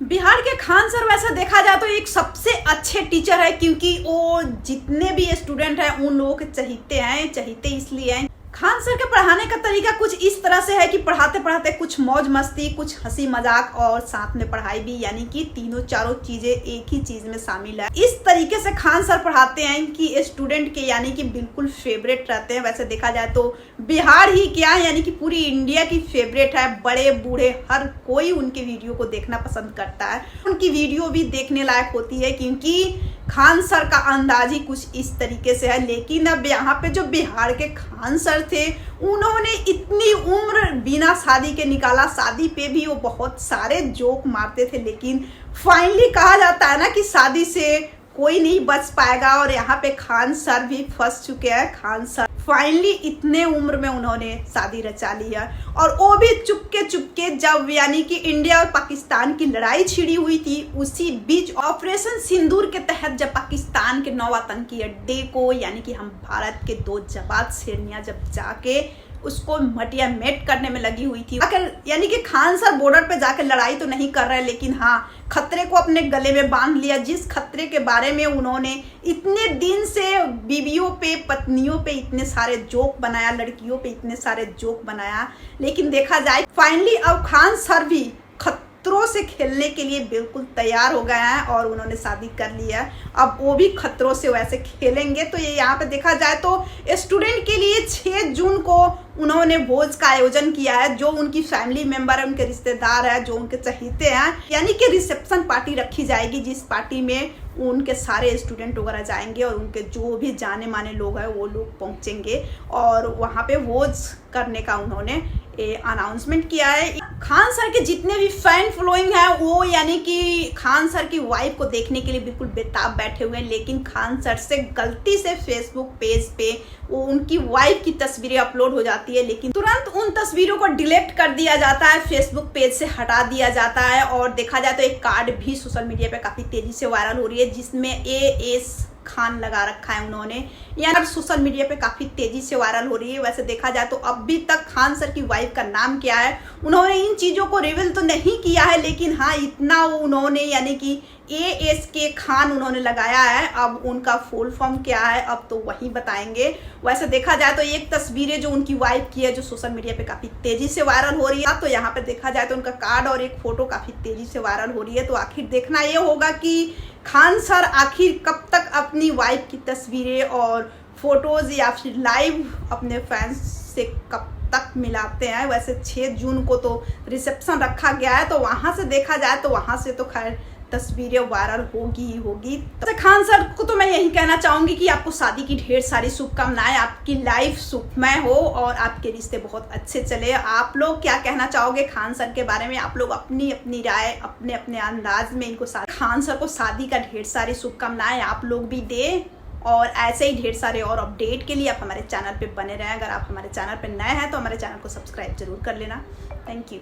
बिहार के खान सर वैसे देखा जाए तो एक सबसे अच्छे टीचर है, क्योंकि वो जितने भी स्टूडेंट हैं उन लोगों के चहीते इसलिए हैं। खान सर के पढ़ाने का तरीका कुछ इस तरह से है कि पढ़ाते पढ़ाते कुछ मौज मस्ती, कुछ हंसी मजाक और साथ में पढ़ाई भी, यानी कि तीनों चारों चीजें एक ही चीज में शामिल है। इस तरीके से खान सर पढ़ाते हैं कि स्टूडेंट के यानी कि बिल्कुल फेवरेट रहते हैं। वैसे देखा जाए तो बिहार ही क्या है, यानी कि पूरी इंडिया की फेवरेट है। बड़े बूढ़े हर कोई उनके वीडियो को देखना पसंद करता है। उनकी वीडियो भी देखने लायक होती है, क्योंकि खान सर का अंदाज ही कुछ इस तरीके से है। लेकिन अब यहाँ पे जो बिहार के खान सर थे, उन्होंने इतनी उम्र बिना शादी के निकाला। शादी पे भी वो बहुत सारे जोक मारते थे, लेकिन फाइनली कहा जाता है ना कि शादी से कोई नहीं बच पाएगा। और यहाँ पे खान सर भी फंस चुके हैं। खान सर फाइनली इतने उम्र में उन्होंने शादी रचा ली है, और वो भी चुपके जब यानी कि इंडिया और पाकिस्तान की लड़ाई छिड़ी हुई थी, उसी बीच ऑपरेशन सिंदूर के तहत जब पाकिस्तान के नौ आतंकी अड्डे को यानी कि हम भारत के 2 जवान सेनिया जब जाके उसको मटिया मेट करने में लगी हुई थी। यानी कि खान सर बॉर्डर पे जाके लड़ाई तो नहीं कर रहे, लेकिन हाँ खतरे को अपने गले में बांध लिया। जिस खतरे के बारे में उन्होंने इतने दिन से बीवियों पे, पत्नियों पे इतने सारे जोक बनाया, लड़कियों पे इतने सारे जोक बनाया, लेकिन देखा जाए फाइनली अब खान सर भी खतरों से खेलने के लिए बिल्कुल तैयार हो गए हैं और उन्होंने शादी कर लिया है। अब वो भी खतरों से वैसे खेलेंगे। तो ये यहाँ पे देखा जाए तो स्टूडेंट के लिए 6 जून को उन्होंने भोज का आयोजन किया है। जो उनकी फैमिली मेंबर है, उनके रिश्तेदार है, जो उनके चहीते हैं, यानी कि रिसेप्शन पार्टी रखी जाएगी, जिस पार्टी में उनके सारे स्टूडेंट वगैरह जाएंगे और उनके जो भी जाने माने लोग हैं वो लोग पहुंचेंगे और वहाँ पे भोज करने का उन्होंने अनाउंसमेंट किया है। खान सर के जितने भी फैन फॉलोइंग है वो यानी कि खान सर की वाइफ को देखने के लिए बिल्कुल बेताब बैठे हुए हैं, लेकिन खान सर से गलती से फेसबुक पेज पे वो उनकी वाइफ की तस्वीरें अपलोड हो जाती है, लेकिन तुरंत उन तस्वीरों को डिलीट कर दिया जाता है, फेसबुक पेज से हटा दिया जाता है। और देखा जाए तो एक कार्ड भी सोशल मीडिया पे काफी तेजी से वायरल हो रही है, जिसमें AS खान लगा रखा है उन्होंने। यार सोशल मीडिया पे काफी तेजी से वायरल हो रही है। वैसे देखा जाए तो अभी तक खान सर की वाइफ का नाम क्या है उन्होंने इन चीजों को रिवील तो नहीं किया है, लेकिन हाँ इतना उन्होंने यानी कि ASK खान उन्होंने लगाया है। अब उनका फुल फॉर्म क्या है अब तो वही बताएंगे। वैसे देखा जाए तो एक तस्वीरें जो उनकी वाइफ की है जो सोशल मीडिया पे काफी तेजी से वायरल हो रही है, तो यहाँ पे देखा जाए तो उनका कार्ड और एक फोटो काफी तेजी से वायरल हो रही है। तो आखिर देखना ये होगा कि खान सर आखिर कब तक अपनी वाइफ की तस्वीरें और फोटोज या फिर लाइव अपने फैंस से कब तक मिलाते हैं। वैसे 6 जून को तो रिसेप्शन रखा गया है, तो वहां से देखा जाए तो वहां से तो खैर तस्वीरें वायरल होगी ही होगी। तो खान सर को तो मैं यही कहना चाहूंगी कि आपको शादी की ढेर सारी शुभकामनाएं, आपकी लाइफ सुखमय हो और आपके रिश्ते बहुत अच्छे चले। आप लोग क्या कहना चाहोगे खान सर के बारे में? आप लोग अपनी अपनी राय अपने अपने अंदाज में इनको खान सर को शादी का ढेर सारी शुभकामनाएं आप लोग भी दे। और ऐसे ही ढेर सारे और अपडेट के लिए आप हमारे चैनल पे बने रहें। अगर आप हमारे चैनल पे नए हैं तो हमारे चैनल को सब्सक्राइब जरूर कर लेना। Thank you.